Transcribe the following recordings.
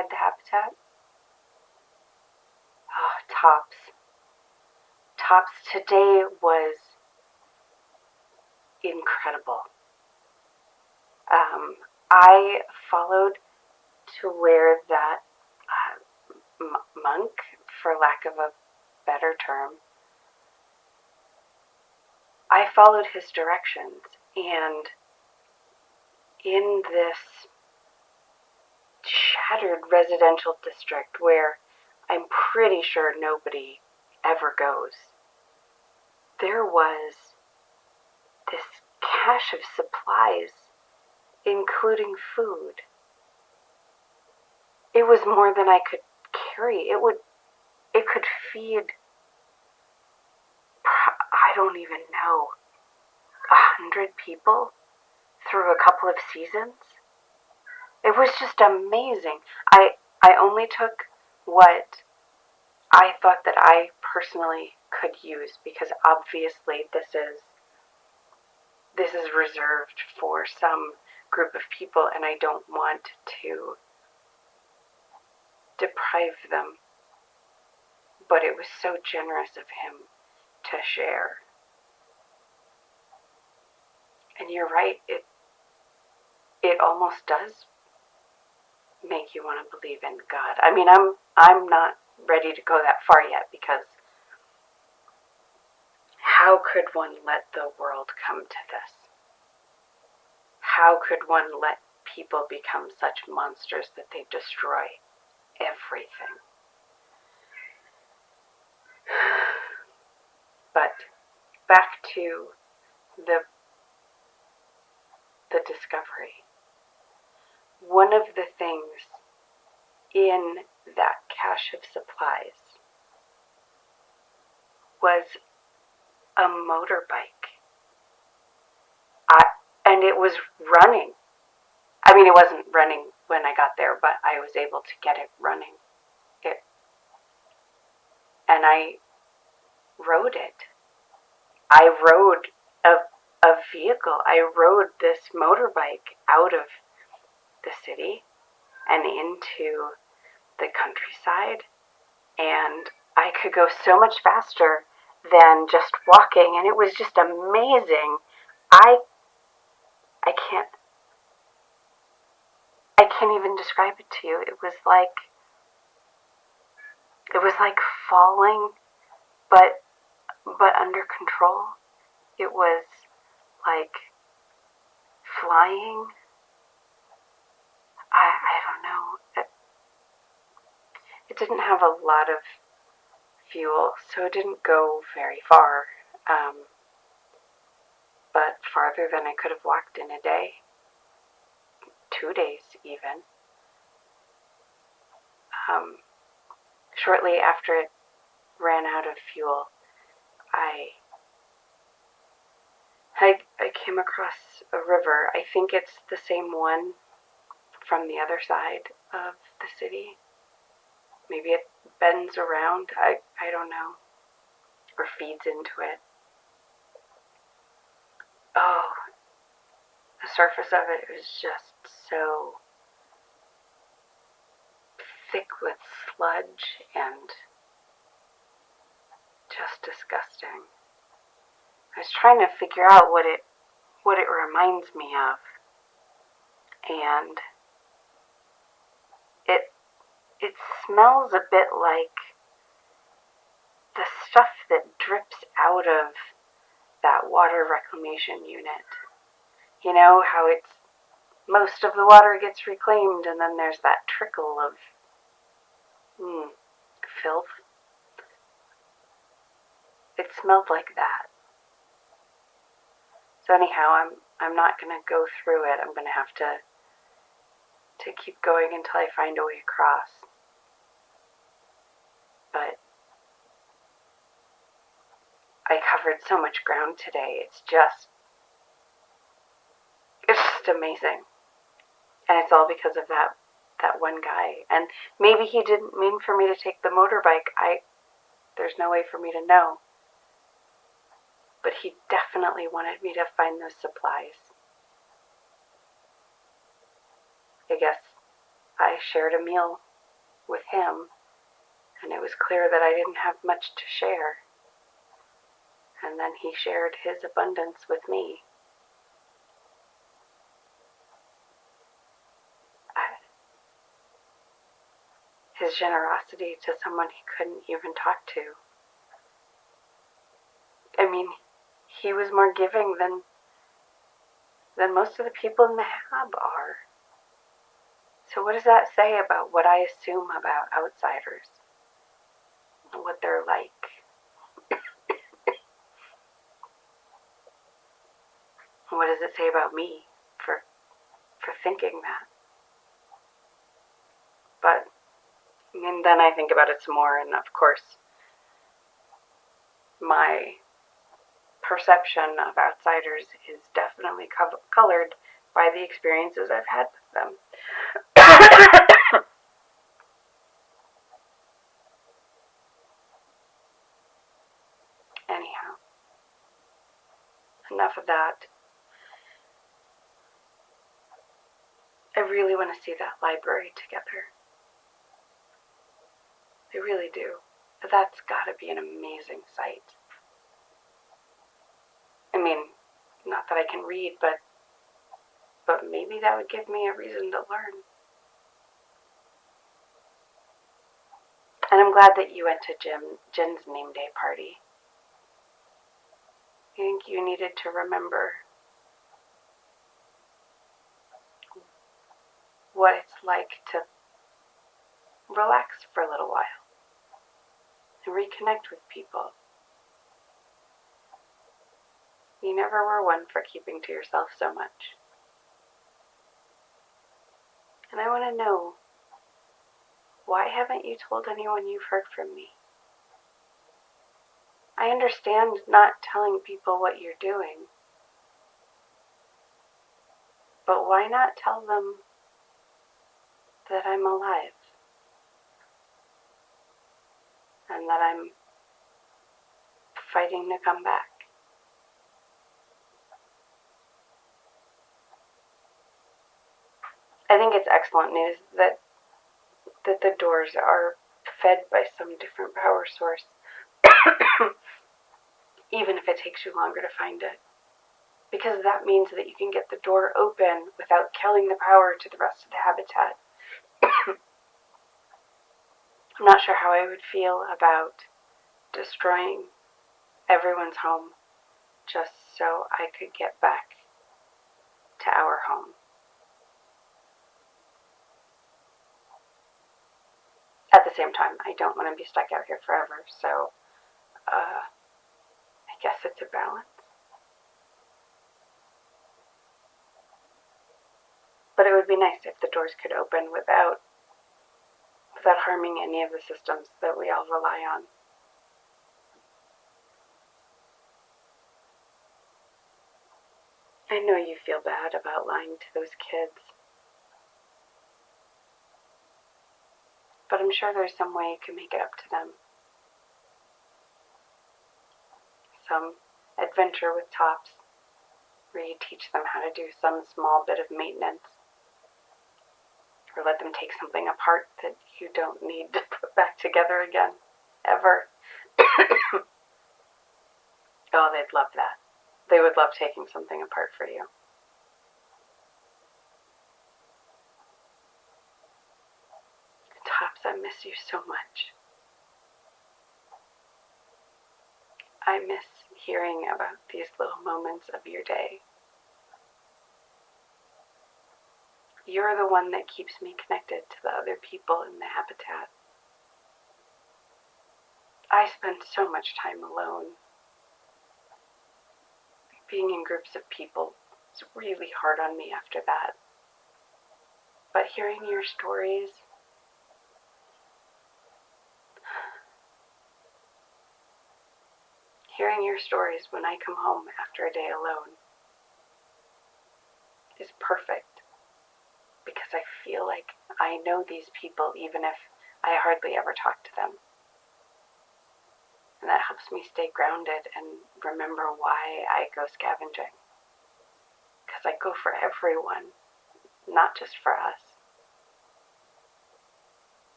outside the habitat? Oh, tops. Tops today was incredible. I followed to where that monk, for lack of a better term, I followed his directions, and in this shattered residential district where I'm pretty sure nobody ever goes, there was this cache of supplies, including food. It was more than I could carry. It could feed, I don't even know, 100 people through a couple of seasons. It was just amazing. I only took what I thought that I personally could use, because obviously this is reserved for some group of people, and I don't want to deprive them. But it was so generous of him to share. And you're right, it almost does make you want to believe in God. I mean, I'm not ready to go that far yet, because how could one let the world come to this? How could one let people become such monsters that they destroy everything? But back to the discovery. One of the things in that cache of supplies was a motorbike. And it was running. I mean, it wasn't running when I got there, but I was able to get it running. And I rode it. I rode a vehicle. I rode this motorbike out of the city and into the countryside, and I could go so much faster than just walking, and it was just amazing. I can't even describe it to you. It was like falling, but under control. It was like flying. I don't know. It didn't have a lot of fuel, so it didn't go very far, but farther than I could have walked in a day, 2 days even. Shortly after it ran out of fuel, I came across a river. I think it's the same one from the other side of the city. Maybe it bends around, I don't know, or feeds into it. Oh, the surface of it was just so thick with sludge and just disgusting. I was trying to figure out what it reminds me of, and it smells a bit like the stuff that drips out of that water reclamation unit. You know how most of the water gets reclaimed, and then there's that trickle of filth. It smelled like that. So anyhow, I'm not gonna go through it. I'm gonna have to keep going until I find a way across. But I covered so much ground today. It's just amazing. And it's all because of that one guy. And maybe he didn't mean for me to take the motorbike. There's no way for me to know. But he definitely wanted me to find those supplies. I guess I shared a meal with him, and it was clear that I didn't have much to share. And then he shared his abundance with me. His generosity to someone he couldn't even talk to. I mean, he was more giving than most of the people in the hab are. So what does that say about what I assume about outsiders? And what they're like? What does it say about me for thinking that? But and then I think about it some more, and of course, my perception of outsiders is definitely colored by the experiences I've had with them. Anyhow, enough of that. I really want to see that library together. I really do. That's gotta be an amazing sight. I mean, not that I can read, but maybe that would give me a reason to learn. And I'm glad that you went to Jen's name day party. I think you needed to remember what it's like to relax for a little while and reconnect with people. You never were one for keeping to yourself so much. And I want to know, why haven't you told anyone you've heard from me? I understand not telling people what you're doing, but why not tell them that I'm alive and that I'm fighting to come back? I think it's excellent news that the doors are fed by some different power source, even if it takes you longer to find it. Because that means that you can get the door open without killing the power to the rest of the habitat. I'm not sure how I would feel about destroying everyone's home just so I could get back to our home. At the same time, I don't want to be stuck out here forever, so I guess it's a balance. But it would be nice if the doors could open without harming any of the systems that we all rely on. I know you feel bad about lying to those kids, but I'm sure there's some way you can make it up to them. Some adventure with tops, where you teach them how to do some small bit of maintenance, or let them take something apart that you don't need to put back together again, ever. Oh, they'd love that. They would love taking something apart for you. Tops, I miss you so much. I miss hearing about these little moments of your day. You're the one that keeps me connected to the other people in the habitat. I spend so much time alone. Being in groups of people is really hard on me after that. But hearing your stories, when I come home after a day alone is perfect, because I feel like I know these people even if I hardly ever talk to them. And that helps me stay grounded and remember why I go scavenging. Because I go for everyone, not just for us.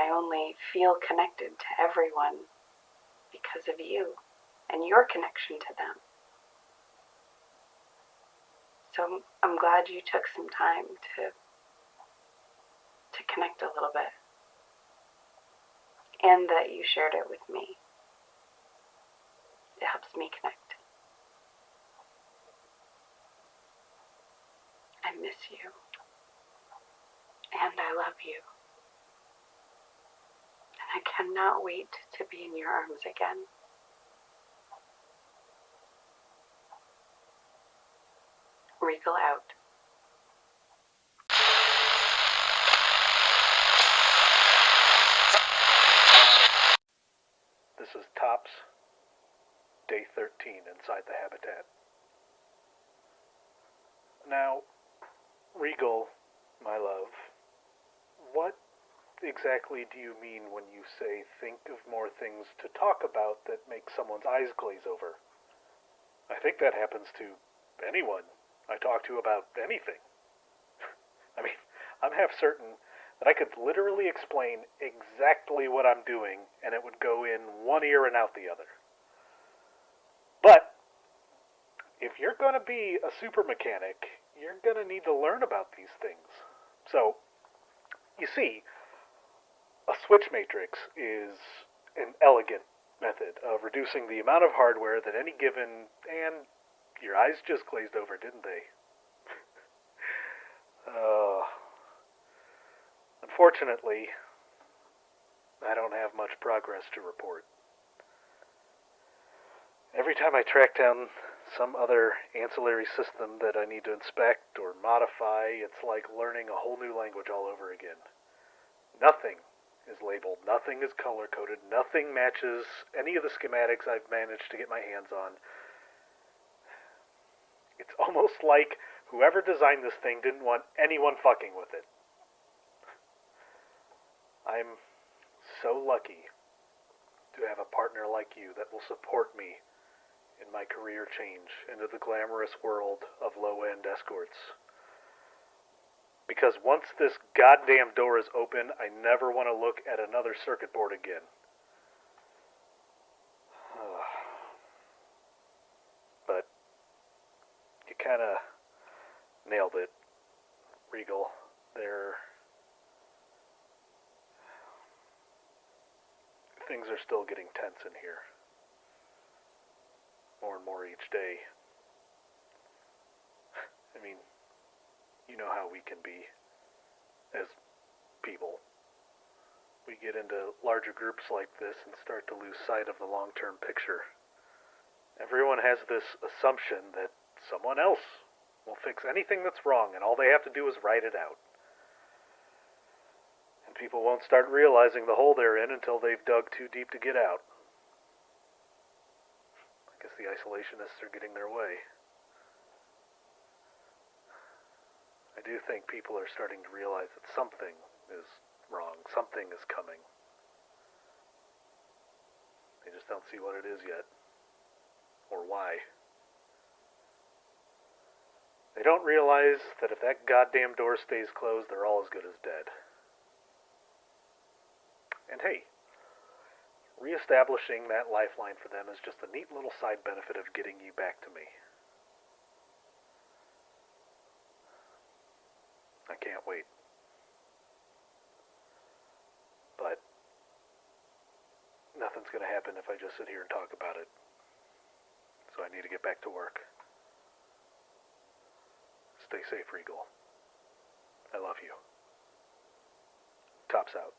I only feel connected to everyone because of you and your connection to them. So I'm glad you took some time to connect a little bit, and that you shared it with me. It helps me connect. I miss you, and I love you, and I cannot wait to be in your arms again. Regal out. This is Tops, Day 13 inside the habitat. Now, Regal, my love, what exactly do you mean when you say think of more things to talk about that make someone's eyes glaze over? I think that happens to anyone I talk to about anything. I mean, I'm half certain that I could literally explain exactly what I'm doing and it would go in one ear and out the other. But if you're going to be a super mechanic, you're going to need to learn about these things. So, you see, a switch matrix is an elegant method of reducing the amount of hardware that any given, and your eyes just glazed over, didn't they? Unfortunately, I don't have much progress to report. Every time I track down some other ancillary system that I need to inspect or modify, it's like learning a whole new language all over again. Nothing is labeled, nothing is color-coded, nothing matches any of the schematics I've managed to get my hands on. It's almost like whoever designed this thing didn't want anyone fucking with it. I'm so lucky to have a partner like you that will support me in my career change into the glamorous world of low-end escorts. Because once this goddamn door is open, I never want to look at another circuit board again. But you kind of nailed it, Regal. Things are still getting tense in here. More and more each day. I mean, you know how we can be as people. We get into larger groups like this and start to lose sight of the long-term picture. Everyone has this assumption that someone else will fix anything that's wrong and all they have to do is write it out. And people won't start realizing the hole they're in until they've dug too deep to get out. I guess the isolationists are getting their way. I do think people are starting to realize that something is wrong, something is coming. They just don't see what it is yet, or why. They don't realize that if that goddamn door stays closed, they're all as good as dead. And hey, reestablishing that lifeline for them is just a neat little side benefit of getting you back to me. I can't wait. But nothing's going to happen if I just sit here and talk about it. So I need to get back to work. Stay safe, Regal. I love you. Tops out.